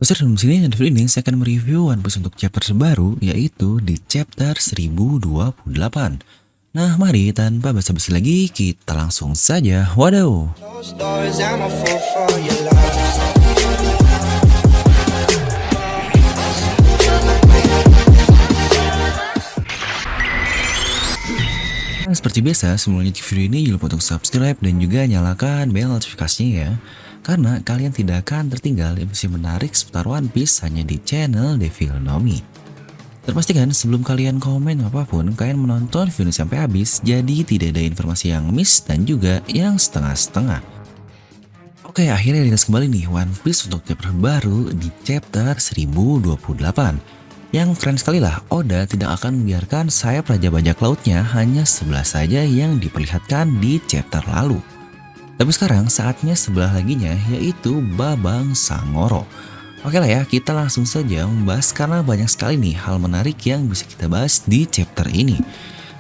Besar dalam sini dan video ini saya akan mereview One Piece untuk chapter terbaru, yaitu di chapter 1028. Nah, mari tanpa basa-basi lagi kita langsung saja. Wadaw. Those stories, I'm a fool for your love. Nah, seperti biasa, sebelum lanjut video ini jangan lupa untuk subscribe dan juga nyalakan bel notifikasinya ya. Karena kalian tidak akan tertinggal informasi menarik seputar One Piece hanya di channel Devil Nomi. Terpastikan sebelum kalian komen apapun, kalian menonton video ini sampai habis, jadi tidak ada informasi yang miss dan juga yang setengah-setengah. Oke, akhirnya rilis kembali nih One Piece untuk chapter baru di chapter 1028. Yang keren sekali lah, Oda tidak akan membiarkan sayap Raja Bajak Lautnya hanya sebelah saja yang diperlihatkan di chapter lalu. Tapi sekarang saatnya sebelah laginya, yaitu Babang Sangoro. Oke lah ya, kita langsung saja membahas karena banyak sekali nih hal menarik yang bisa kita bahas di chapter ini.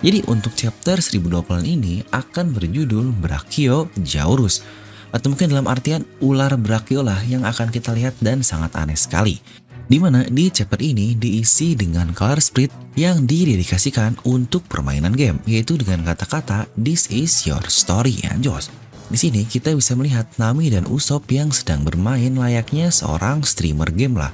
Jadi untuk chapter 1028 ini akan berjudul Brachiosaurus, atau mungkin dalam artian ular Brachio lah yang akan kita lihat dan sangat aneh sekali. Dimana di chapter ini diisi dengan color split yang didedikasikan untuk permainan game, yaitu dengan kata-kata "This is your story" ya Jos. Di sini kita bisa melihat Nami dan Usopp yang sedang bermain layaknya seorang streamer game lah.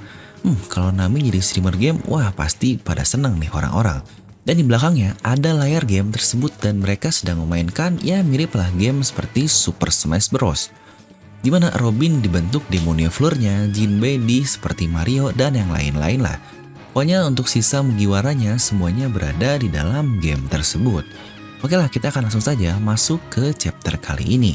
Kalau Nami jadi streamer game, wah pasti pada seneng nih orang-orang. Dan di belakangnya ada layar game tersebut dan mereka sedang memainkan ya mirip lah game seperti Super Smash Bros. Dimana Robin dibentuk demonio floor-nya, Jinbei di seperti Mario dan yang lain-lain lah. Pokoknya untuk sisa Mugiwaranya semuanya berada di dalam game tersebut. Oke lah, kita akan langsung saja masuk ke chapter kali ini.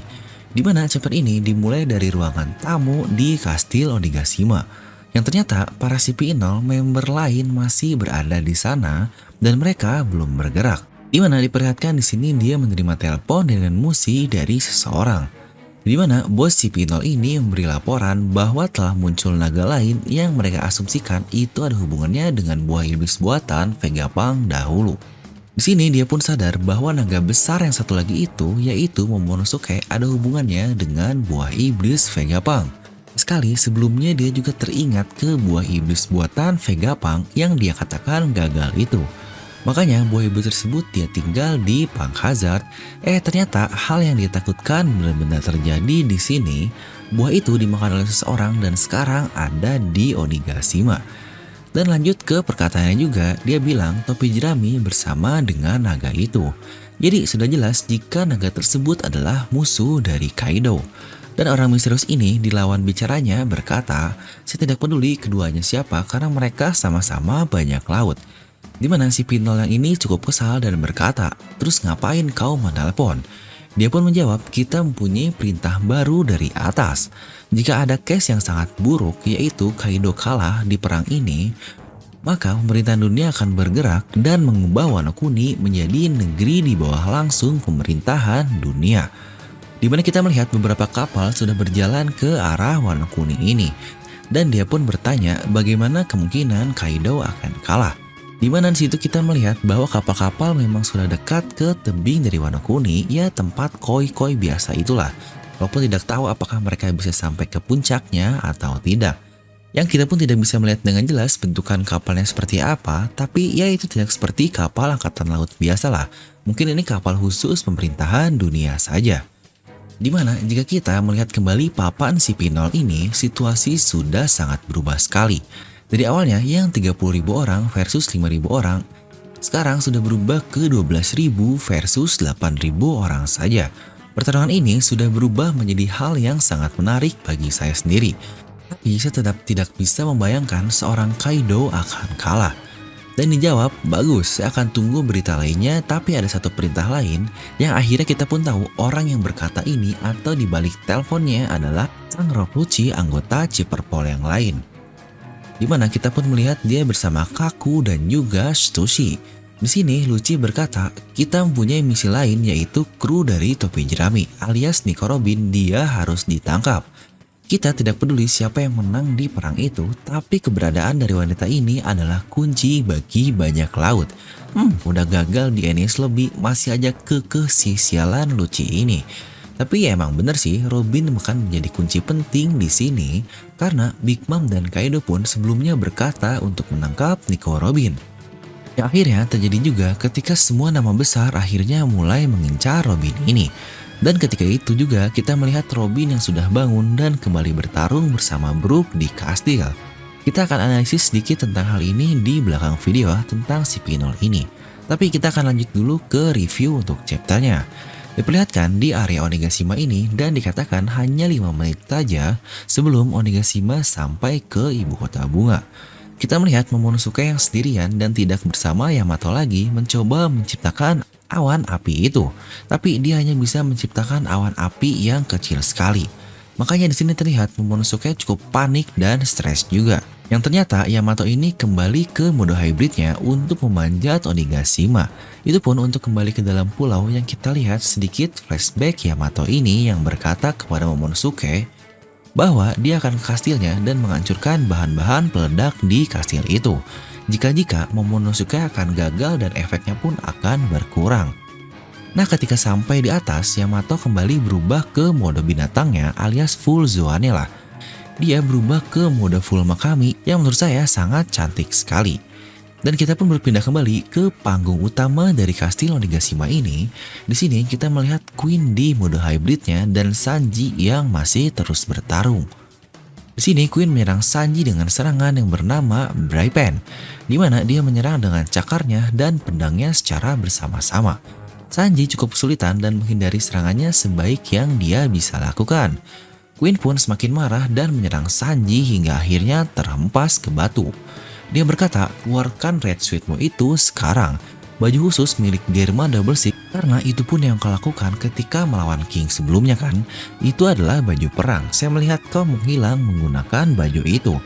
Dimana chapter ini dimulai dari ruangan tamu di Kastil Onigashima. Yang ternyata para CP0 member lain masih berada di sana dan mereka belum bergerak. Dimana diperlihatkan di sini dia menerima telepon dengan musi dari seseorang. Dimana bos CP0 ini memberi laporan bahwa telah muncul naga lain yang mereka asumsikan itu ada hubungannya dengan buah iblis buatan Vegapunk dahulu. Di sini dia pun sadar bahwa naga besar yang satu lagi itu, yaitu Momonosuke, ada hubungannya dengan buah iblis Vegapunk. Sekali sebelumnya dia juga teringat ke buah iblis buatan Vegapunk yang dia katakan gagal itu. Makanya buah iblis tersebut dia tinggal di Punk Hazard. Ternyata hal yang dia takutkan benar-benar terjadi di sini. Buah itu dimakan oleh seseorang dan sekarang ada di Onigashima. Dan lanjut ke perkataannya juga, dia bilang topi jerami bersama dengan naga itu. Jadi sudah jelas jika naga tersebut adalah musuh dari Kaido. Dan orang misterius ini di lawan bicaranya berkata, saya tidak peduli keduanya siapa karena mereka sama-sama banyak laut. Dimana si Pinol yang ini cukup kesal dan berkata, terus ngapain kau menelpon? Dia pun menjawab, kita mempunyai perintah baru dari atas. Jika ada case yang sangat buruk, yaitu Kaido kalah di perang ini, maka pemerintahan dunia akan bergerak dan mengubah Wano Kuni menjadi negeri di bawah langsung pemerintahan dunia. Di mana kita melihat beberapa kapal sudah berjalan ke arah Wano Kuni ini. Dan dia pun bertanya bagaimana kemungkinan Kaido akan kalah. Di mana di situ kita melihat bahwa kapal-kapal memang sudah dekat ke tebing dari Wano Kuni, ya tempat koi-koi biasa itulah. Walaupun tidak tahu apakah mereka bisa sampai ke puncaknya atau tidak. Yang kita pun tidak bisa melihat dengan jelas bentukan kapalnya seperti apa, tapi ya itu tidak seperti kapal angkatan laut biasa lah. Mungkin ini kapal khusus pemerintahan dunia saja. Dimana jika kita melihat kembali papan CP0 ini, situasi sudah sangat berubah sekali. Dari awalnya yang 30.000 orang versus 5.000 orang, sekarang sudah berubah ke 12.000 versus 8.000 orang saja. Pertarungan ini sudah berubah menjadi hal yang sangat menarik bagi saya sendiri. Tapi saya tetap tidak bisa membayangkan seorang Kaido akan kalah. Dan dijawab, bagus, saya akan tunggu berita lainnya, tapi ada satu perintah lain yang akhirnya kita pun tahu orang yang berkata ini atau dibalik teleponnya adalah sang Rob Lucci, anggota Chipperpol yang lain. Dimana kita pun melihat dia bersama Kaku dan juga Stussy. Di sini Lucci berkata, kita mempunyai misi lain yaitu kru dari topi jerami alias Nico Robin, dia harus ditangkap. Kita tidak peduli siapa yang menang di perang itu, tapi keberadaan dari wanita ini adalah kunci bagi banyak laut. Udah gagal di Enies Lobby, masih aja kekeh si sialan Lucci ini. Tapi ya emang bener sih, Robin akan menjadi kunci penting di sini karena Big Mom dan Kaido pun sebelumnya berkata untuk menangkap Nico Robin. Yang akhirnya terjadi juga ketika semua nama besar akhirnya mulai mengincar Robin ini. Dan ketika itu juga kita melihat Robin yang sudah bangun dan kembali bertarung bersama Brook di kastil. Kita akan analisis sedikit tentang hal ini di belakang video tentang si Pinol ini. Tapi kita akan lanjut dulu ke review untuk chapternya. Diperlihatkan di area Onigashima ini dan dikatakan hanya 5 menit saja sebelum Onigashima sampai ke ibu kota bunga. Kita melihat Momonosuke yang sendirian dan tidak bersama Yamato lagi mencoba menciptakan awan api itu. Tapi dia hanya bisa menciptakan awan api yang kecil sekali. Makanya di sini terlihat Momonosuke cukup panik dan stres juga. Yang ternyata Yamato ini kembali ke mode hybridnya untuk memanjat Onigashima. Itu pun untuk kembali ke dalam pulau yang kita lihat sedikit flashback Yamato ini yang berkata kepada Momonosuke bahwa dia akan ke kastilnya dan menghancurkan bahan-bahan peledak di kastil itu. Jika Momonosuke akan gagal dan efeknya pun akan berkurang. Nah ketika sampai di atas, Yamato kembali berubah ke mode binatangnya alias full Zoane lah. Dia berubah ke mode full Makami yang menurut saya sangat cantik sekali. Dan kita pun berpindah kembali ke panggung utama dari kastil Onigashima ini. Di sini kita melihat Queen di mode hybridnya dan Sanji yang masih terus bertarung. Di sini Queen menyerang Sanji dengan serangan yang bernama Braipen, di mana dia menyerang dengan cakarnya dan pedangnya secara bersama-sama. Sanji cukup kesulitan dan menghindari serangannya sebaik yang dia bisa lakukan. Queen pun semakin marah dan menyerang Sanji hingga akhirnya terhempas ke batu. Dia berkata, keluarkan Red Suitmu itu sekarang. Baju khusus milik Germa Double Six, karena itu pun yang kau lakukan ketika melawan King sebelumnya kan. Itu adalah baju perang. Saya melihat kau menghilang menggunakan baju itu.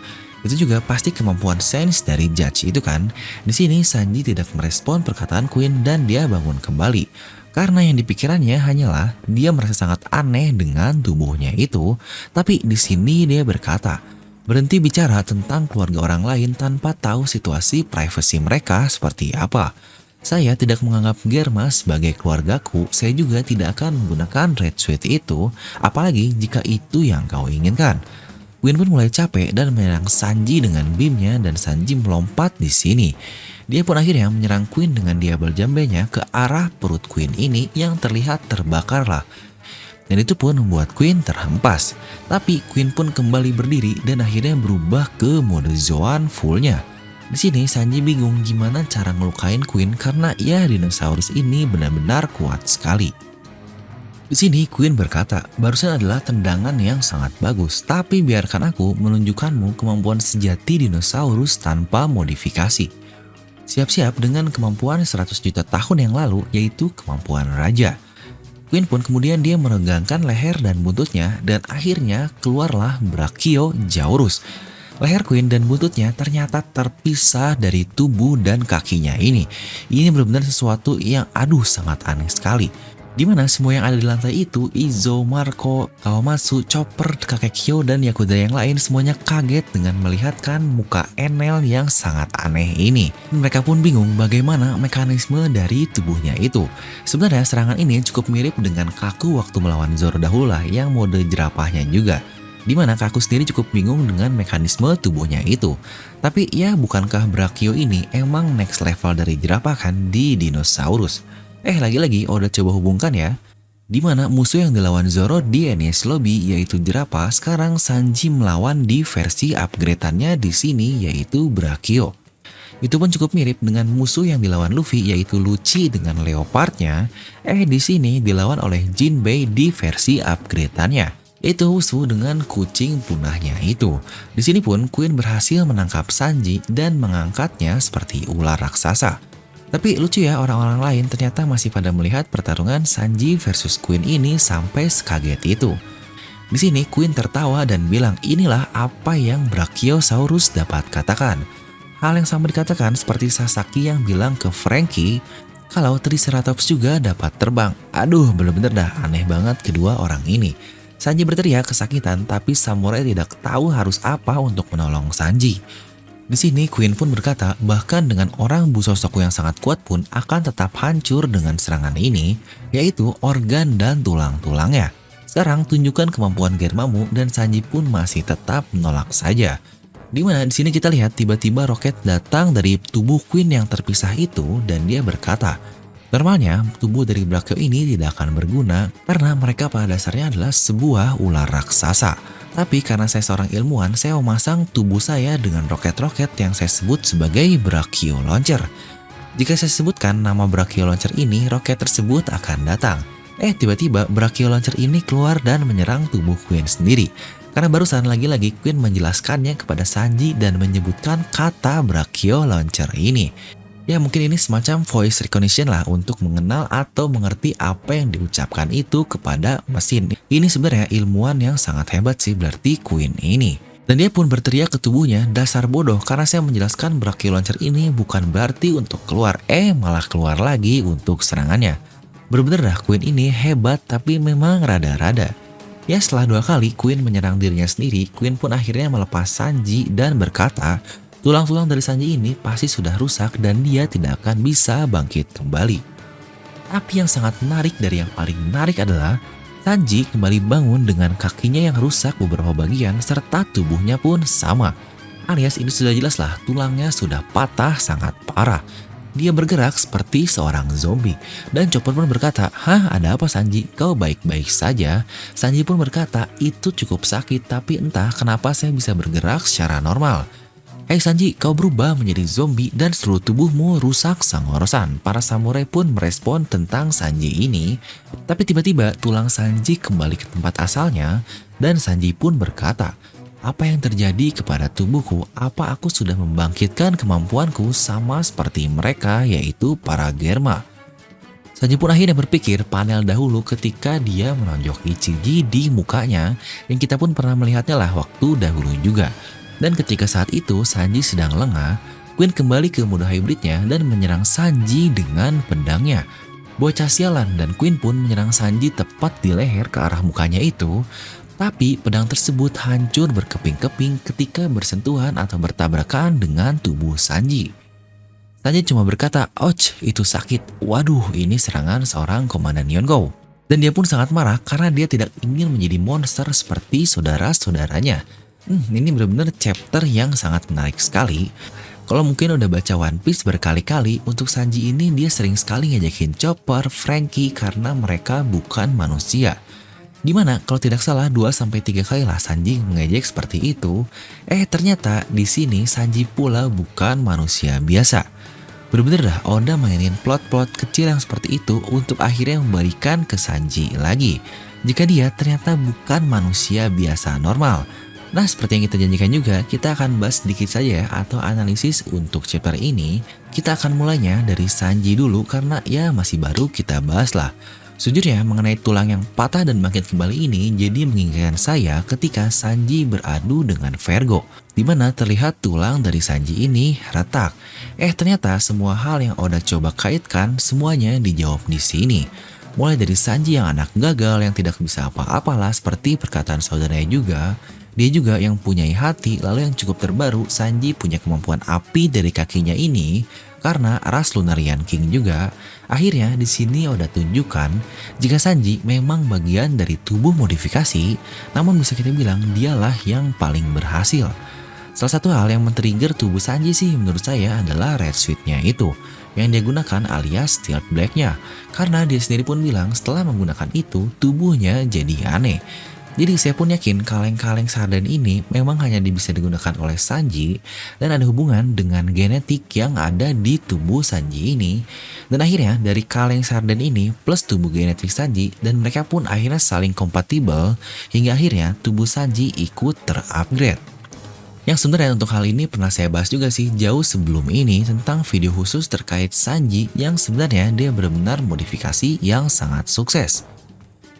Itu juga pasti kemampuan sense dari Judge itu kan. Di sini Sanji tidak merespon perkataan Queen dan dia bangun kembali. Karena yang dipikirannya hanyalah dia merasa sangat aneh dengan tubuhnya itu. Tapi di sini dia berkata, berhenti bicara tentang keluarga orang lain tanpa tahu situasi privasi mereka seperti apa. Saya tidak menganggap Germa sebagai keluargaku, saya juga tidak akan menggunakan Red Suit itu, apalagi jika itu yang kau inginkan. Queen pun mulai capek dan menyerang Sanji dengan beamnya dan Sanji melompat di sini. Dia pun akhirnya menyerang Queen dengan diabel jambenya ke arah perut Queen ini yang terlihat terbakar lah. Dan itu pun membuat Queen terhempas. Tapi Queen pun kembali berdiri dan akhirnya berubah ke mode Zoan fullnya. Di sini Sanji bingung gimana cara ngelukain Queen karena ya dinosaurus ini benar-benar kuat sekali. Di sini Queen berkata, barusan adalah tendangan yang sangat bagus, tapi biarkan aku menunjukkanmu kemampuan sejati dinosaurus tanpa modifikasi. Siap-siap dengan kemampuan 100 juta tahun yang lalu, yaitu kemampuan raja. Queen pun kemudian dia meregangkan leher dan buntutnya dan akhirnya keluarlah Brachiosaurus. Leher Queen dan buntutnya ternyata terpisah dari tubuh dan kakinya ini. Ini benar-benar sesuatu yang sangat aneh sekali. Dimana semua yang ada di lantai itu, Izo, Marco, Kawamatsu, Chopper, Kakekyo, dan Yakuza yang lain semuanya kaget dengan melihatkan muka Enel yang sangat aneh ini. Mereka pun bingung bagaimana mekanisme dari tubuhnya itu. Sebenarnya serangan ini cukup mirip dengan Kaku waktu melawan Zoro dahulu lah yang mode jerapahnya juga. Dimana Kaku sendiri cukup bingung dengan mekanisme tubuhnya itu. Tapi ya bukankah Brachio ini emang next level dari jerapah kan di dinosaurus? Lagi-lagi Oda coba hubungkan ya. Dimana musuh yang dilawan Zoro di NES Lobby yaitu jerapah, sekarang Sanji melawan di versi upgrade-annya di sini yaitu Brachio. Itu pun cukup mirip dengan musuh yang dilawan Luffy yaitu Lucci dengan leopardnya. Di sini dilawan oleh Jinbei di versi upgrade-annya, yaitu Usu dengan kucing punahnya itu. Di sini pun Queen berhasil menangkap Sanji dan mengangkatnya seperti ular raksasa. Tapi lucu ya, orang-orang lain ternyata masih pada melihat pertarungan Sanji versus Queen ini sampai sekaget itu. Di sini Queen tertawa dan bilang inilah apa yang Brachiosaurus dapat katakan. Hal yang sama dikatakan seperti Sasaki yang bilang ke Franky kalau Triceratops juga dapat terbang. Bener-bener dah aneh banget kedua orang ini. Sanji berteriak kesakitan tapi samurai tidak tahu harus apa untuk menolong Sanji. Di sini Queen pun berkata bahkan dengan orang Busosoku yang sangat kuat pun akan tetap hancur dengan serangan ini, yaitu organ dan tulang-tulangnya. Sekarang tunjukkan kemampuan Germamu, dan Sanji pun masih tetap menolak saja. Dimana di sini kita lihat tiba-tiba roket datang dari tubuh Queen yang terpisah itu dan dia berkata, normalnya tubuh dari Brachio ini tidak akan berguna karena mereka pada dasarnya adalah sebuah ular raksasa. Tapi karena saya seorang ilmuwan, saya memasang tubuh saya dengan roket-roket yang saya sebut sebagai Brachio Launcher. Jika saya sebutkan nama Brachio Launcher ini, roket tersebut akan datang. Tiba-tiba Brachio Launcher ini keluar dan menyerang tubuh Queen sendiri. Karena barusan lagi-lagi Queen menjelaskannya kepada Sanji dan menyebutkan kata Brachio Launcher ini. Ya mungkin ini semacam voice recognition lah untuk mengenal atau mengerti apa yang diucapkan itu kepada mesin. Ini sebenarnya ilmuwan yang sangat hebat sih berarti Queen ini. Dan dia pun berteriak ke tubuhnya, dasar bodoh karena saya menjelaskan Brachio Launcher ini bukan berarti untuk keluar, malah keluar lagi untuk serangannya. Bener-bener dah Queen ini hebat tapi memang rada-rada. Ya setelah 2 kali Queen menyerang dirinya sendiri, Queen pun akhirnya melepas Sanji dan berkata, tulang-tulang dari Sanji ini pasti sudah rusak dan dia tidak akan bisa bangkit kembali. Tapi yang sangat menarik dari yang paling menarik adalah Sanji kembali bangun dengan kakinya yang rusak beberapa bagian serta tubuhnya pun sama. Alias ini sudah jelas lah tulangnya sudah patah sangat parah. Dia bergerak seperti seorang zombie. Dan Chopper pun berkata, "Hah, ada apa Sanji? Kau baik-baik saja?" Sanji pun berkata, "Itu cukup sakit tapi entah kenapa saya bisa bergerak secara normal." "Hei Sanji, kau berubah menjadi zombie dan seluruh tubuhmu rusak sangorosan." Para samurai pun merespon tentang Sanji ini. Tapi tiba-tiba tulang Sanji kembali ke tempat asalnya dan Sanji pun berkata, "Apa yang terjadi kepada tubuhku? Apa aku sudah membangkitkan kemampuanku sama seperti mereka yaitu para Germa?" Sanji pun akhirnya berpikir panel dahulu ketika dia menonjok Ichiji di mukanya yang kita pun pernah melihatnya lah waktu dahulu juga. Dan ketika saat itu Sanji sedang lengah, Queen kembali ke mode hybridnya dan menyerang Sanji dengan pedangnya. Bocah sialan, dan Queen pun menyerang Sanji tepat di leher ke arah mukanya itu. Tapi pedang tersebut hancur berkeping-keping ketika bersentuhan atau bertabrakan dengan tubuh Sanji. Sanji cuma berkata, "Ouch, itu sakit. Waduh, ini serangan seorang komandan Yonkou." Dan dia pun sangat marah karena dia tidak ingin menjadi monster seperti saudara-saudaranya. Ini benar-benar chapter yang sangat menarik sekali. Kalau mungkin udah baca One Piece berkali-kali, untuk Sanji ini dia sering sekali ngejekin Chopper, Franky karena mereka bukan manusia. Dimana kalau tidak salah 2-3 kali lah Sanji mengejek seperti itu. Ternyata di sini Sanji pula bukan manusia biasa. Bener-bener dah Oda mainin plot-plot kecil yang seperti itu untuk akhirnya membalikan ke Sanji lagi. Jika dia ternyata bukan manusia biasa normal. Nah, seperti yang kita janjikan juga, kita akan bahas sedikit saja atau analisis untuk chapter ini. Kita akan mulainya dari Sanji dulu karena ya masih baru kita bahas lah. Sejujurnya mengenai tulang yang patah dan bangkit kembali ini jadi mengingatkan saya ketika Sanji beradu dengan Vergo, di mana terlihat tulang dari Sanji ini retak. Ternyata semua hal yang Oda coba kaitkan semuanya dijawab di sini. Mulai dari Sanji yang anak gagal yang tidak bisa apa-apalah seperti perkataan saudaranya juga. Dia juga yang punya hati, lalu yang cukup terbaru Sanji punya kemampuan api dari kakinya ini karena ras Lunarian King juga. Akhirnya di sini Oda tunjukkan jika Sanji memang bagian dari tubuh modifikasi, namun bisa kita bilang dialah yang paling berhasil. Salah satu hal yang men-trigger tubuh Sanji sih menurut saya adalah Red Suit-nya itu yang dia gunakan alias Stealth Black-nya, karena dia sendiri pun bilang setelah menggunakan itu tubuhnya jadi aneh. Jadi saya pun yakin kaleng-kaleng sarden ini memang hanya bisa digunakan oleh Sanji dan ada hubungan dengan genetik yang ada di tubuh Sanji ini. Dan akhirnya dari kaleng sarden ini plus tubuh genetik Sanji dan mereka pun akhirnya saling kompatibel hingga akhirnya tubuh Sanji ikut terupgrade. Yang sebenarnya untuk hal ini pernah saya bahas juga sih jauh sebelum ini tentang video khusus terkait Sanji yang sebenarnya dia benar-benar modifikasi yang sangat sukses.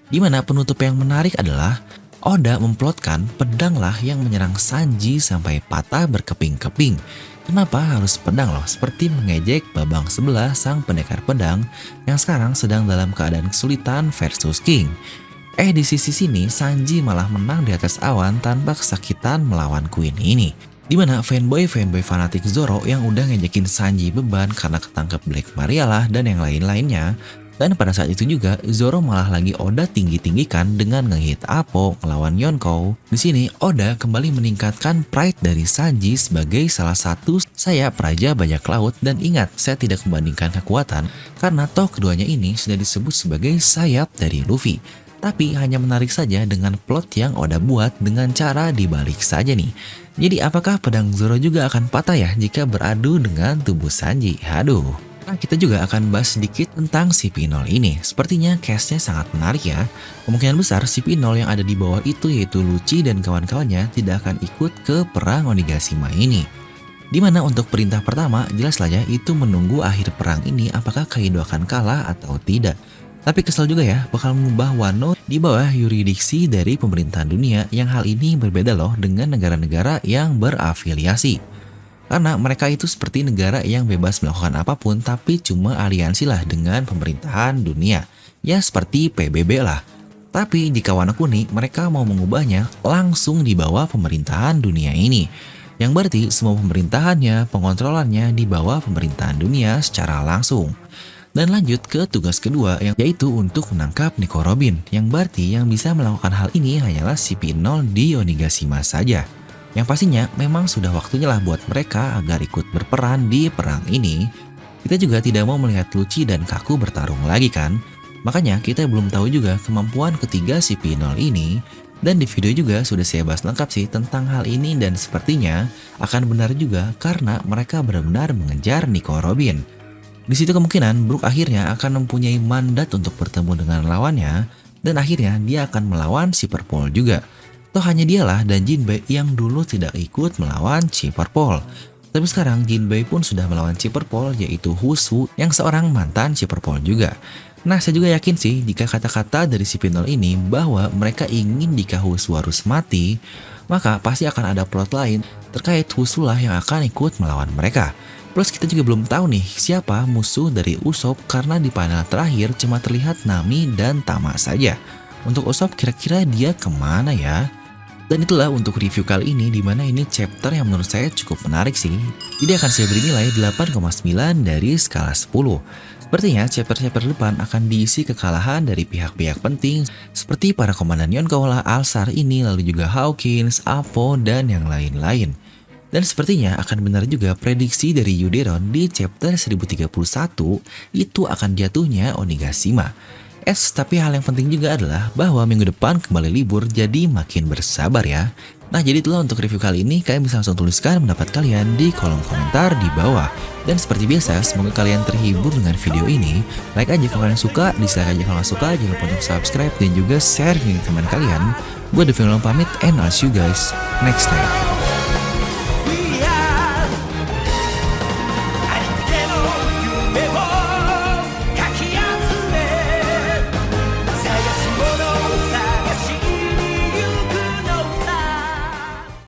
Dimana penutup yang menarik adalah Oda memplotkan pedanglah yang menyerang Sanji sampai patah berkeping-keping. Kenapa harus pedang loh? Seperti mengejek Babang sebelah sang pendekar pedang yang sekarang sedang dalam keadaan kesulitan versus King. Di sisi sini Sanji malah menang di atas awan tanpa kesakitan melawan Queen ini. Dimana fanboy fanatik Zoro yang udah ngejekin Sanji beban karena ketangkep Black Maria lah dan yang lain-lainnya, Dan pada saat itu juga, Zoro malah lagi Oda tinggi-tinggikan dengan ngehit Apo melawan Yonkou. Di sini, Oda kembali meningkatkan pride dari Sanji sebagai salah satu sayap Raja Bajak Laut. Dan ingat, saya tidak membandingkan kekuatan, karena toh keduanya ini sudah disebut sebagai sayap dari Luffy. Tapi hanya menarik saja dengan plot yang Oda buat dengan cara dibalik saja nih. Jadi apakah pedang Zoro juga akan patah ya jika beradu dengan tubuh Sanji? Aduh. Nah, kita juga akan bahas sedikit tentang si Pinol ini. Sepertinya case-nya sangat menarik ya. Kemungkinan besar si Pinol yang ada di bawah itu yaitu Lucci dan kawan-kawannya tidak akan ikut ke perang Onigashima ini. Dimana untuk perintah pertama jelas saja itu menunggu akhir perang ini apakah Kaido akan kalah atau tidak. Tapi kesal juga ya bakal mengubah Wano di bawah yurisdiksi dari pemerintahan dunia yang hal ini berbeda loh dengan negara-negara yang berafiliasi. Karena mereka itu seperti negara yang bebas melakukan apapun tapi cuma aliansi lah dengan pemerintahan dunia. Ya seperti PBB lah. Tapi di Wano Kuni mereka mau mengubahnya langsung di bawah pemerintahan dunia ini. Yang berarti semua pemerintahannya, pengontrolannya di bawah pemerintahan dunia secara langsung. Dan lanjut ke tugas kedua yaitu untuk menangkap Nico Robin. Yang berarti yang bisa melakukan hal ini hanyalah si Pinol di Onigashima saja. Yang pastinya memang sudah waktunya lah buat mereka agar ikut berperan di perang ini. Kita juga tidak mau melihat Lucci dan Kaku bertarung lagi kan. Makanya kita belum tahu juga kemampuan ketiga si Pinol ini. Dan di video juga sudah saya bahas lengkap sih tentang hal ini dan sepertinya akan benar juga karena mereka benar-benar mengejar Nico Robin. Di situ kemungkinan Brook akhirnya akan mempunyai mandat untuk bertemu dengan lawannya dan akhirnya dia akan melawan si Purple juga. Toh hanya dialah dan Jinbei yang dulu tidak ikut melawan si Purple. Tapi sekarang Jinbei pun sudah melawan si Purple yaitu Husu yang seorang mantan si Purple juga. Nah saya juga yakin sih jika kata-kata dari si Pinol ini bahwa mereka ingin jika Husu harus mati, maka pasti akan ada plot lain terkait Husu lah yang akan ikut melawan mereka. Plus kita juga belum tahu nih siapa musuh dari Usopp karena di panel terakhir cuma terlihat Nami dan Tama saja. Untuk Usopp kira-kira dia kemana ya? Dan itulah untuk review kali ini dimana ini chapter yang menurut saya cukup menarik sih. Jadi akan saya beri nilai 8,9 dari skala 10. Sepertinya chapter-chapter depan akan diisi kekalahan dari pihak-pihak penting seperti para komandan Yonkou, Alsar ini, lalu juga Hawkins, Apo, dan yang lain-lain. Dan sepertinya akan benar juga prediksi dari Yuderon di chapter 1031 itu akan jatuhnya Onigashima. Tapi hal yang penting juga adalah bahwa minggu depan kembali libur jadi makin bersabar ya. Nah jadi itulah untuk review kali ini, kalian bisa langsung tuliskan pendapat kalian di kolom komentar di bawah. Dan seperti biasa semoga kalian terhibur dengan video ini. Like aja kalau kalian suka, dislike aja kalau suka, jangan lupa untuk subscribe dan juga share ke teman kalian. Gue Devil pamit and I'll see you guys next time.